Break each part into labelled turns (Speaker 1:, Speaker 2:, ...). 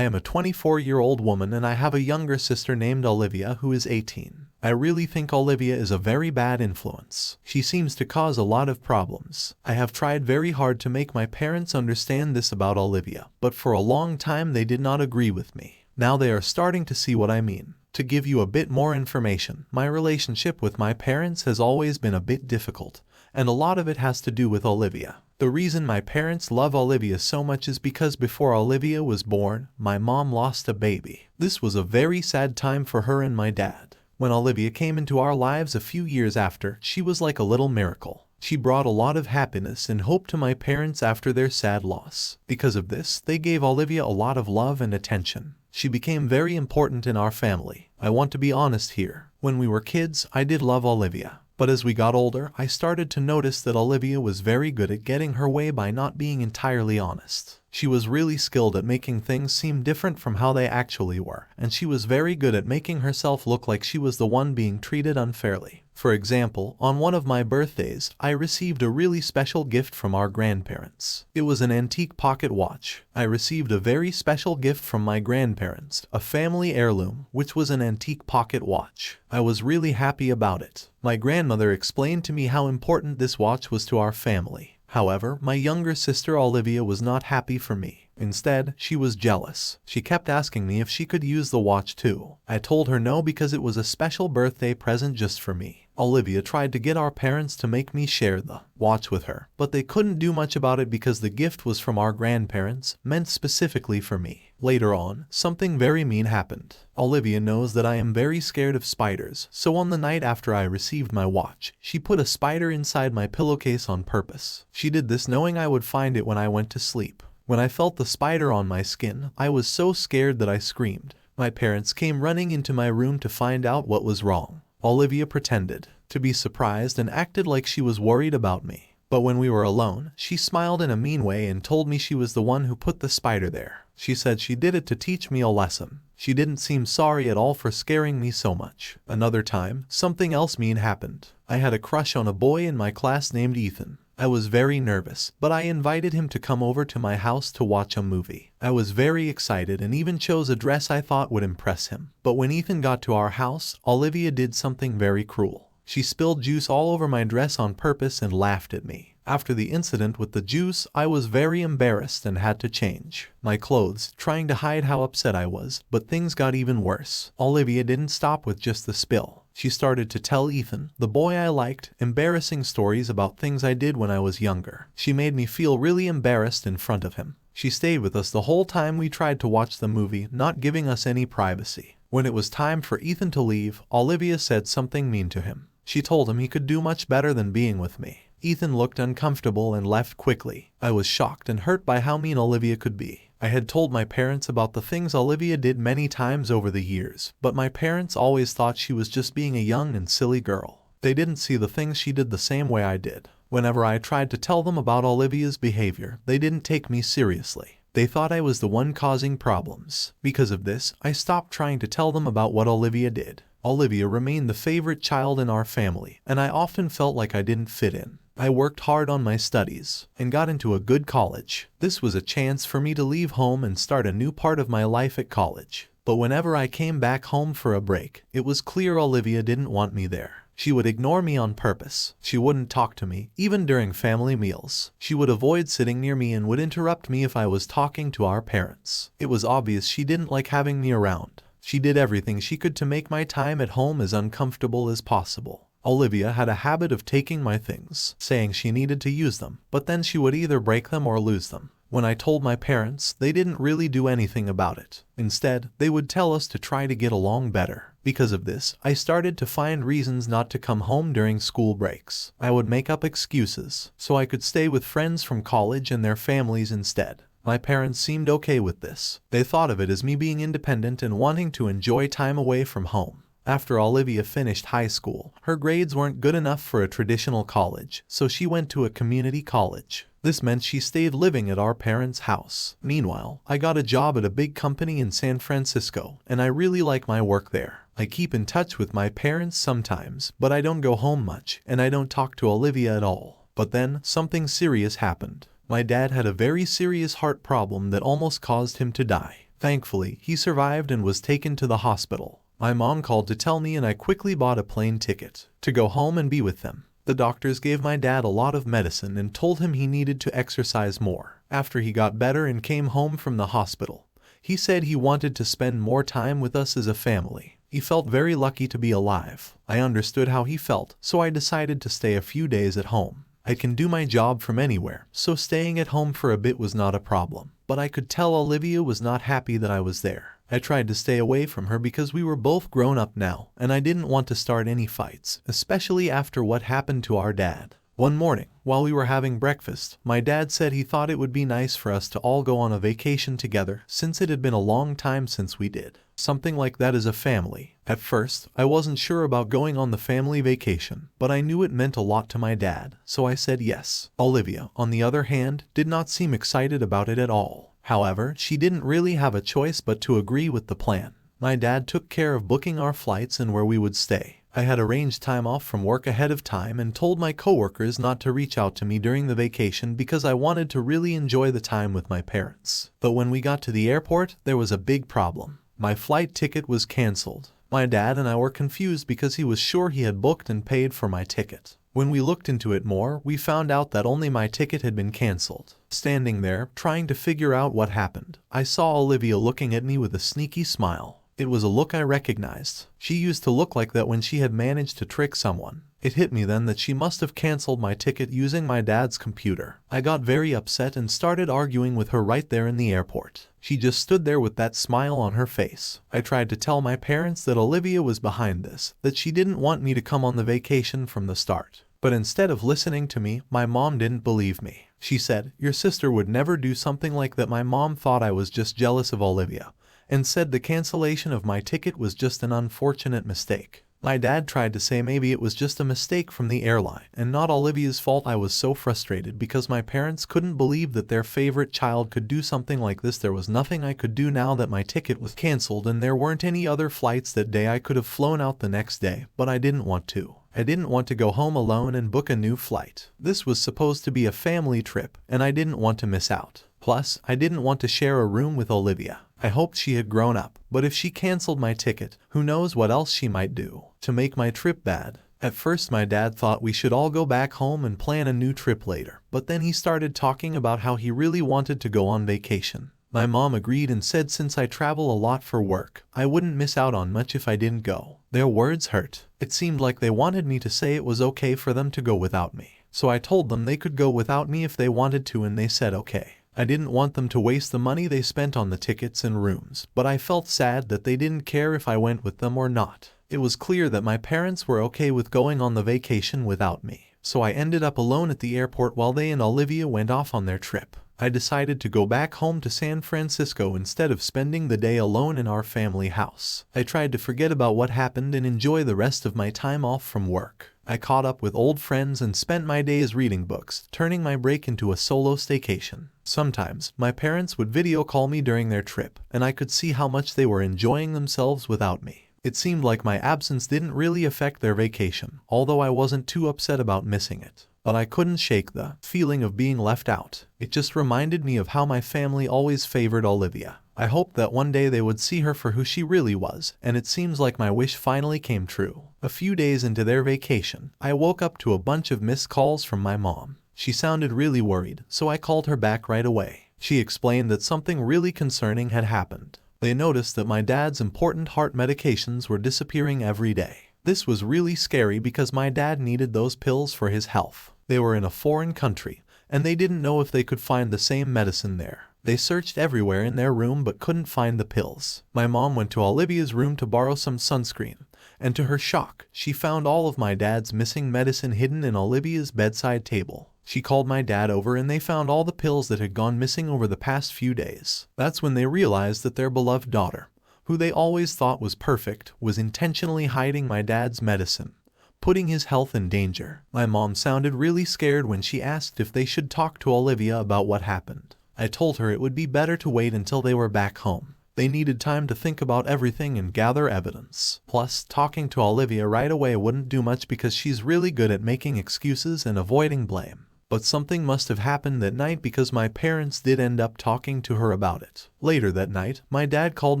Speaker 1: I am a 24-year-old woman and I have a younger sister named Olivia who is 18. I really think Olivia is a very bad influence. She seems to cause a lot of problems. I have tried very hard to make my parents understand this about Olivia, but for a long time they did not agree with me. Now they are starting to see what I mean. To give you a bit more information, my relationship with my parents has always been a bit difficult, and a lot of it has to do with Olivia. The reason my parents love Olivia so much is because before Olivia was born, my mom lost a baby. This was a very sad time for her and my dad. When Olivia came into our lives a few years after, she was like a little miracle. She brought a lot of happiness and hope to my parents after their sad loss. Because of this, they gave Olivia a lot of love and attention. She became very important in our family. I want to be honest here. When we were kids, I did love Olivia. But as we got older, I started to notice that Olivia was very good at getting her way by not being entirely honest. She was really skilled at making things seem different from how they actually were, and she was very good at making herself look like she was the one being treated unfairly. For example, on one of my birthdays, I received a really special gift from our grandparents. It was an antique pocket watch. I received a very special gift from my grandparents, a family heirloom, which was an antique pocket watch. I was really happy about it. My grandmother explained to me how important this watch was to our family. However, my younger sister Olivia was not happy for me. Instead, she was jealous. She kept asking me if she could use the watch too. I told her no because it was a special birthday present just for me. Olivia tried to get our parents to make me share the watch with her, but they couldn't do much about it because the gift was from our grandparents, meant specifically for me. Later on, something very mean happened. Olivia knows that I am very scared of spiders, so on the night after I received my watch, she put a spider inside my pillowcase on purpose. She did this knowing I would find it when I went to sleep. When I felt the spider on my skin, I was so scared that I screamed. My parents came running into my room to find out what was wrong. Olivia pretended to be surprised and acted like she was worried about me. But when we were alone, she smiled in a mean way and told me she was the one who put the spider there. She said she did it to teach me a lesson. She didn't seem sorry at all for scaring me so much. Another time, something else mean happened. I had a crush on a boy in my class named Ethan. I was very nervous, but I invited him to come over to my house to watch a movie. I was very excited and even chose a dress I thought would impress him. But when Ethan got to our house, Olivia did something very cruel. She spilled juice all over my dress on purpose and laughed at me. After the incident with the juice, I was very embarrassed and had to change my clothes, trying to hide how upset I was, but things got even worse. Olivia didn't stop with just the spill. She started to tell Ethan, the boy I liked, embarrassing stories about things I did when I was younger. She made me feel really embarrassed in front of him. She stayed with us the whole time we tried to watch the movie, not giving us any privacy. When it was time for Ethan to leave, Olivia said something mean to him. She told him he could do much better than being with me. Ethan looked uncomfortable and left quickly. I was shocked and hurt by how mean Olivia could be. I had told my parents about the things Olivia did many times over the years, but my parents always thought she was just being a young and silly girl. They didn't see the things she did the same way I did. Whenever I tried to tell them about Olivia's behavior, they didn't take me seriously. They thought I was the one causing problems. Because of this, I stopped trying to tell them about what Olivia did. Olivia remained the favorite child in our family, and I often felt like I didn't fit in. I worked hard on my studies and got into a good college. This was a chance for me to leave home and start a new part of my life at college. But whenever I came back home for a break, it was clear Olivia didn't want me there. She would ignore me on purpose. She wouldn't talk to me, even during family meals. She would avoid sitting near me and would interrupt me if I was talking to our parents. It was obvious she didn't like having me around. She did everything she could to make my time at home as uncomfortable as possible. Olivia had a habit of taking my things, saying she needed to use them, but then she would either break them or lose them. When I told my parents, they didn't really do anything about it. Instead, they would tell us to try to get along better. Because of this, I started to find reasons not to come home during school breaks. I would make up excuses, so I could stay with friends from college and their families instead. My parents seemed okay with this. They thought of it as me being independent and wanting to enjoy time away from home. After Olivia finished high school, her grades weren't good enough for a traditional college, so she went to a community college. This meant she stayed living at our parents' house. Meanwhile, I got a job at a big company in San Francisco, and I really like my work there. I keep in touch with my parents sometimes, but I don't go home much, and I don't talk to Olivia at all. But then, something serious happened. My dad had a very serious heart problem that almost caused him to die. Thankfully, he survived and was taken to the hospital. My mom called to tell me and I quickly bought a plane ticket to go home and be with them. The doctors gave my dad a lot of medicine and told him he needed to exercise more. After he got better and came home from the hospital, he said he wanted to spend more time with us as a family. He felt very lucky to be alive. I understood how he felt, so I decided to stay a few days at home. I can do my job from anywhere, so staying at home for a bit was not a problem. But I could tell Olivia was not happy that I was there. I tried to stay away from her because we were both grown up now, and I didn't want to start any fights, especially after what happened to our dad. One morning, while we were having breakfast, my dad said he thought it would be nice for us to all go on a vacation together since it had been a long time since we did something like that as a family. At first, I wasn't sure about going on the family vacation, but I knew it meant a lot to my dad, so I said yes. Olivia, on the other hand, did not seem excited about it at all. However, she didn't really have a choice but to agree with the plan. My dad took care of booking our flights and where we would stay. I had arranged time off from work ahead of time and told my coworkers not to reach out to me during the vacation because I wanted to really enjoy the time with my parents. But when we got to the airport, there was a big problem. My flight ticket was cancelled. My dad and I were confused because he was sure he had booked and paid for my ticket. When we looked into it more, we found out that only my ticket had been cancelled. Standing there, trying to figure out what happened, I saw Olivia looking at me with a sneaky smile. It was a look I recognized. She used to look like that when she had managed to trick someone. It hit me then that she must have cancelled my ticket using my dad's computer. I got very upset and started arguing with her right there in the airport. She just stood there with that smile on her face. I tried to tell my parents that Olivia was behind this, that she didn't want me to come on the vacation from the start. But instead of listening to me, my mom didn't believe me. She said, "Your sister would never do something like that." My mom thought I was just jealous of Olivia, and said the cancellation of my ticket was just an unfortunate mistake. My dad tried to say maybe it was just a mistake from the airline and not Olivia's fault. I was so frustrated because my parents couldn't believe that their favorite child could do something like this. There was nothing I could do now that my ticket was cancelled and there weren't any other flights that day. I could have flown out the next day, but I didn't want to. I didn't want to go home alone and book a new flight. This was supposed to be a family trip, and I didn't want to miss out. Plus, I didn't want to share a room with Olivia. I hoped she had grown up, but if she cancelled my ticket, who knows what else she might do to make my trip bad. At first my dad thought we should all go back home and plan a new trip later, but then he started talking about how he really wanted to go on vacation. My mom agreed and said since I travel a lot for work, I wouldn't miss out on much if I didn't go. Their words hurt. It seemed like they wanted me to say it was okay for them to go without me. So I told them they could go without me if they wanted to and they said okay. I didn't want them to waste the money they spent on the tickets and rooms, but I felt sad that they didn't care if I went with them or not. It was clear that my parents were okay with going on the vacation without me. So I ended up alone at the airport while they and Olivia went off on their trip. I decided to go back home to San Francisco instead of spending the day alone in our family house. I tried to forget about what happened and enjoy the rest of my time off from work. I caught up with old friends and spent my days reading books, turning my break into a solo staycation. Sometimes, my parents would video call me during their trip, and I could see how much they were enjoying themselves without me. It seemed like my absence didn't really affect their vacation, although I wasn't too upset about missing it. But I couldn't shake the feeling of being left out. It just reminded me of how my family always favored Olivia. I hoped that one day they would see her for who she really was, and it seems like my wish finally came true. A few days into their vacation, I woke up to a bunch of missed calls from my mom. She sounded really worried, so I called her back right away. She explained that something really concerning had happened. They noticed that my dad's important heart medications were disappearing every day. This was really scary because my dad needed those pills for his health. They were in a foreign country, and they didn't know if they could find the same medicine there. They searched everywhere in their room but couldn't find the pills. My mom went to Olivia's room to borrow some sunscreen, and to her shock, she found all of my dad's missing medicine hidden in Olivia's bedside table. She called my dad over and they found all the pills that had gone missing over the past few days. That's when they realized that their beloved daughter, who they always thought was perfect, was intentionally hiding my dad's medicine, putting his health in danger. My mom sounded really scared when she asked if they should talk to Olivia about what happened. I told her it would be better to wait until they were back home. They needed time to think about everything and gather evidence. Plus, talking to Olivia right away wouldn't do much because she's really good at making excuses and avoiding blame. but something must have happened that night because my parents did end up talking to her about it. Later that night, my dad called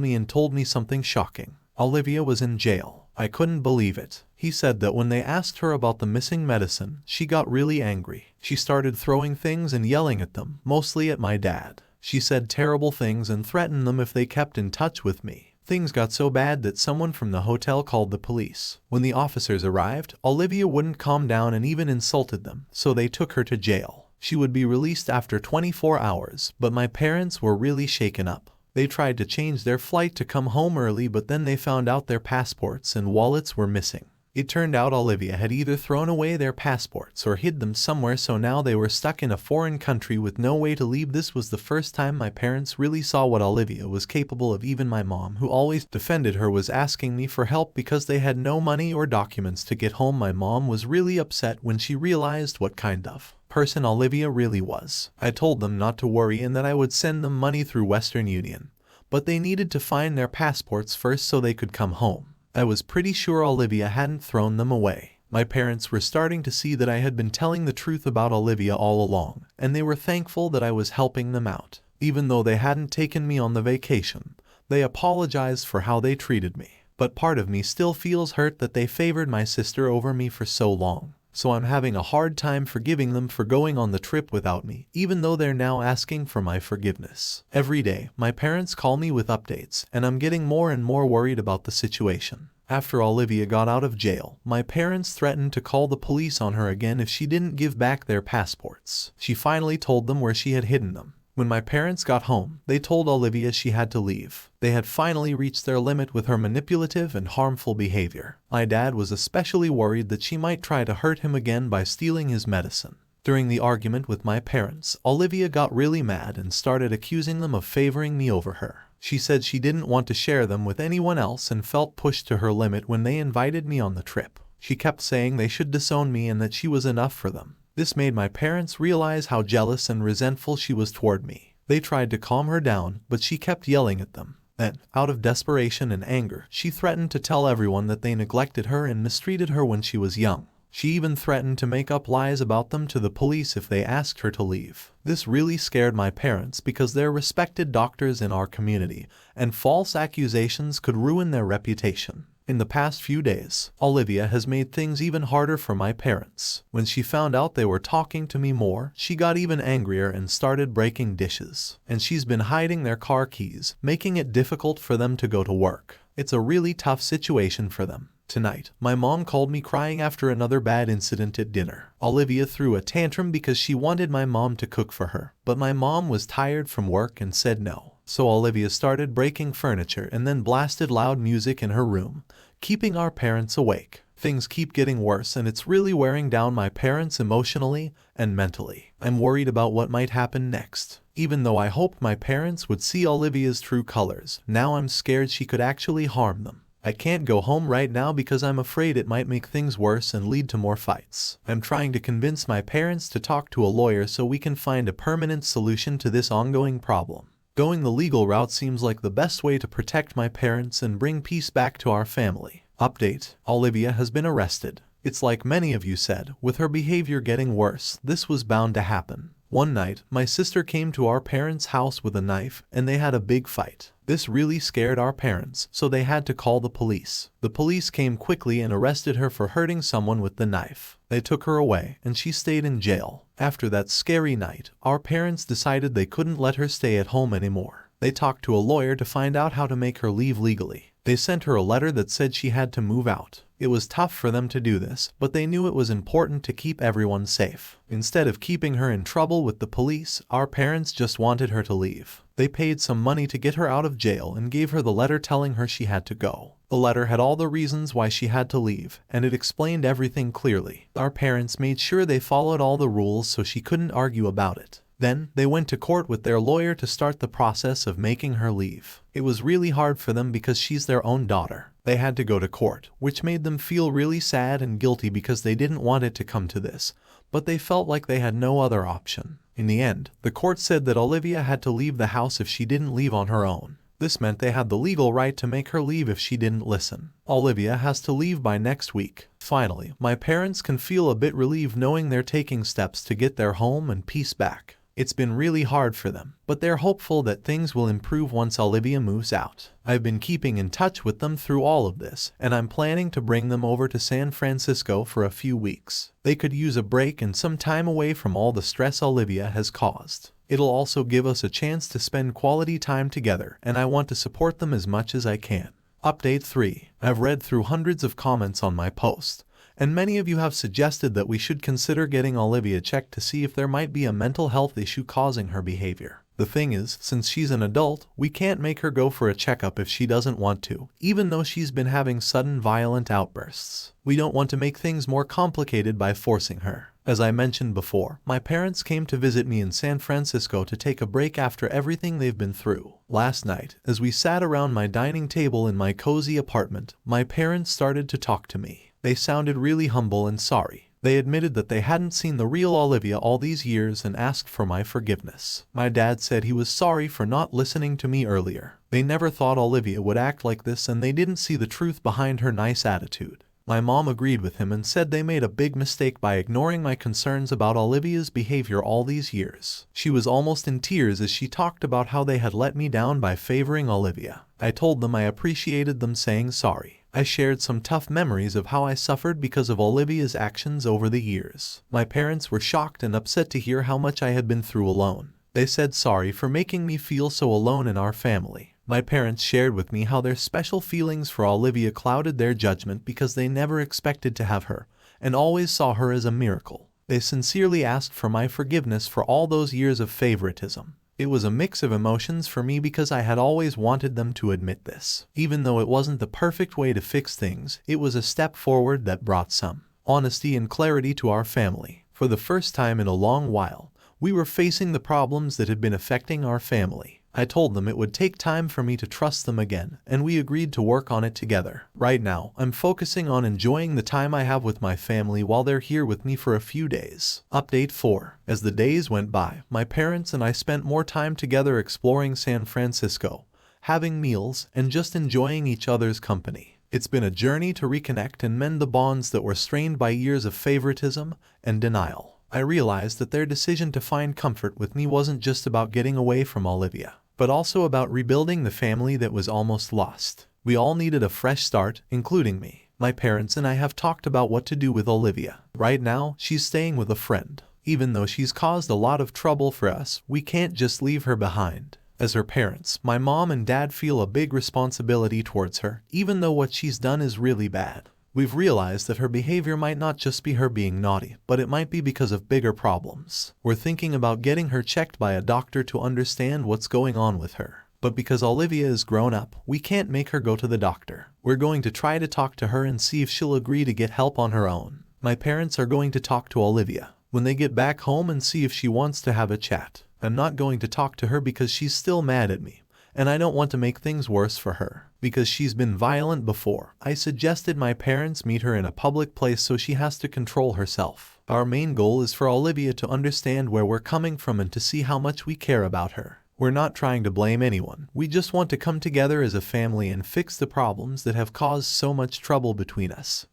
Speaker 1: me and told me something shocking. Olivia was in jail. I couldn't believe it. He said that when they asked her about the missing medicine, she got really angry. She started throwing things and yelling at them, mostly at my dad. She said terrible things and threatened them if they kept in touch with me. Things got so bad that someone from the hotel called the police. When the officers arrived, Olivia wouldn't calm down and even insulted them, so they took her to jail. She would be released after 24 hours, but my parents were really shaken up. They tried to change their flight to come home early, but then they found out their passports and wallets were missing. It turned out Olivia had either thrown away their passports or hid them somewhere, so now they were stuck in a foreign country with no way to leave. This was the first time my parents really saw what Olivia was capable of. Even my mom, who always defended her, was asking me for help because they had no money or documents to get home. My mom was really upset when she realized what kind of person Olivia really was. I told them not to worry and that I would send them money through Western Union, but they needed to find their passports first so they could come home. I was pretty sure Olivia hadn't thrown them away. My parents were starting to see that I had been telling the truth about Olivia all along, and they were thankful that I was helping them out. Even though they hadn't taken me on the vacation, they apologized for how they treated me. But part of me still feels hurt that they favored my sister over me for so long. So I'm having a hard time forgiving them for going on the trip without me, even though they're now asking for my forgiveness. Every day, my parents call me with updates, and I'm getting more and more worried about the situation. After Olivia got out of jail, my parents threatened to call the police on her again if she didn't give back their passports. She finally told them where she had hidden them. When my parents got home, they told Olivia she had to leave. They had finally reached their limit with her manipulative and harmful behavior. My dad was especially worried that she might try to hurt him again by stealing his medicine. During the argument with my parents, Olivia got really mad and started accusing them of favoring me over her. She said she didn't want to share them with anyone else and felt pushed to her limit when they invited me on the trip. She kept saying they should disown me and that she was enough for them. This made my parents realize how jealous and resentful she was toward me. They tried to calm her down, but she kept yelling at them. Then, out of desperation and anger, she threatened to tell everyone that they neglected her and mistreated her when she was young. She even threatened to make up lies about them to the police if they asked her to leave. This really scared my parents because they're respected doctors in our community, and false accusations could ruin their reputation. In the past few days, Olivia has made things even harder for my parents. When she found out they were talking to me more, she got even angrier and started breaking dishes. And she's been hiding their car keys, making it difficult for them to go to work. It's a really tough situation for them. Tonight, my mom called me crying after another bad incident at dinner. Olivia threw a tantrum because she wanted my mom to cook for her, but my mom was tired from work and said no. So Olivia started breaking furniture and then blasted loud music in her room, keeping our parents awake. Things keep getting worse and it's really wearing down my parents emotionally and mentally. I'm worried about what might happen next. Even though I hoped my parents would see Olivia's true colors, now I'm scared she could actually harm them. I can't go home right now because I'm afraid it might make things worse and lead to more fights. I'm trying to convince my parents to talk to a lawyer so we can find a permanent solution to this ongoing problem. Going the legal route seems like the best way to protect my parents and bring peace back to our family. Update: Olivia has been arrested. It's like many of you said, with her behavior getting worse, this was bound to happen. One night, my sister came to our parents' house with a knife, and they had a big fight. This really scared our parents, so they had to call the police. The police came quickly and arrested her for hurting someone with the knife. They took her away, and she stayed in jail. After that scary night, our parents decided they couldn't let her stay at home anymore. They talked to a lawyer to find out how to make her leave legally. They sent her a letter that said she had to move out. It was tough for them to do this, but they knew it was important to keep everyone safe. Instead of keeping her in trouble with the police, our parents just wanted her to leave. They paid some money to get her out of jail and gave her the letter telling her she had to go. The letter had all the reasons why she had to leave, and it explained everything clearly. Our parents made sure they followed all the rules so she couldn't argue about it. Then, they went to court with their lawyer to start the process of making her leave. It was really hard for them because she's their own daughter. They had to go to court, which made them feel really sad and guilty because they didn't want it to come to this, but they felt like they had no other option. In the end, the court said that Olivia had to leave the house if she didn't leave on her own. This meant they had the legal right to make her leave if she didn't listen. Olivia has to leave by next week. Finally, my parents can feel a bit relieved knowing they're taking steps to get their home and peace back. It's been really hard for them, but they're hopeful that things will improve once Olivia moves out. I've been keeping in touch with them through all of this, and I'm planning to bring them over to San Francisco for a few weeks. They could use a break and some time away from all the stress Olivia has caused. It'll also give us a chance to spend quality time together, and I want to support them as much as I can. Update 3. I've read through hundreds of comments on my post, and many of you have suggested that we should consider getting Olivia checked to see if there might be a mental health issue causing her behavior. The thing is, since she's an adult, we can't make her go for a checkup if she doesn't want to, even though she's been having sudden violent outbursts. We don't want to make things more complicated by forcing her. As I mentioned before, my parents came to visit me in San Francisco to take a break after everything they've been through. Last night, as we sat around my dining table in my cozy apartment, my parents started to talk to me. They sounded really humble and sorry. They admitted that they hadn't seen the real Olivia all these years and asked for my forgiveness. My dad said he was sorry for not listening to me earlier. They never thought Olivia would act like this and they didn't see the truth behind her nice attitude. My mom agreed with him and said they made a big mistake by ignoring my concerns about Olivia's behavior all these years. She was almost in tears as she talked about how they had let me down by favoring Olivia. I told them I appreciated them saying sorry. I shared some tough memories of how I suffered because of Olivia's actions over the years. My parents were shocked and upset to hear how much I had been through alone. They said sorry for making me feel so alone in our family. My parents shared with me how their special feelings for Olivia clouded their judgment because they never expected to have her and always saw her as a miracle. They sincerely asked for my forgiveness for all those years of favoritism. It was a mix of emotions for me because I had always wanted them to admit this. Even though it wasn't the perfect way to fix things, it was a step forward that brought some honesty and clarity to our family. For the first time in a long while, we were facing the problems that had been affecting our family. I told them it would take time for me to trust them again, and we agreed to work on it together. Right now, I'm focusing on enjoying the time I have with my family while they're here with me for a few days. Update 4. As the days went by, my parents and I spent more time together exploring San Francisco, having meals, and just enjoying each other's company. It's been a journey to reconnect and mend the bonds that were strained by years of favoritism and denial. I realized that their decision to find comfort with me wasn't just about getting away from Olivia, but also about rebuilding the family that was almost lost. We all needed a fresh start, including me. My parents and I have talked about what to do with Olivia. Right now, she's staying with a friend. Even though she's caused a lot of trouble for us, we can't just leave her behind. As her parents, my mom and dad feel a big responsibility towards her, even though what she's done is really bad. We've realized that her behavior might not just be her being naughty, but it might be because of bigger problems. We're thinking about getting her checked by a doctor to understand what's going on with her. But because Olivia is grown up, we can't make her go to the doctor. We're going to try to talk to her and see if she'll agree to get help on her own. My parents are going to talk to Olivia when they get back home and see if she wants to have a chat. I'm not going to talk to her because she's still mad at me, and I don't want to make things worse for her. Because she's been violent before, I suggested my parents meet her in a public place so she has to control herself. Our main goal is for Olivia to understand where we're coming from and to see how much we care about her. We're not trying to blame anyone. We just want to come together as a family and fix the problems that have caused so much trouble between us.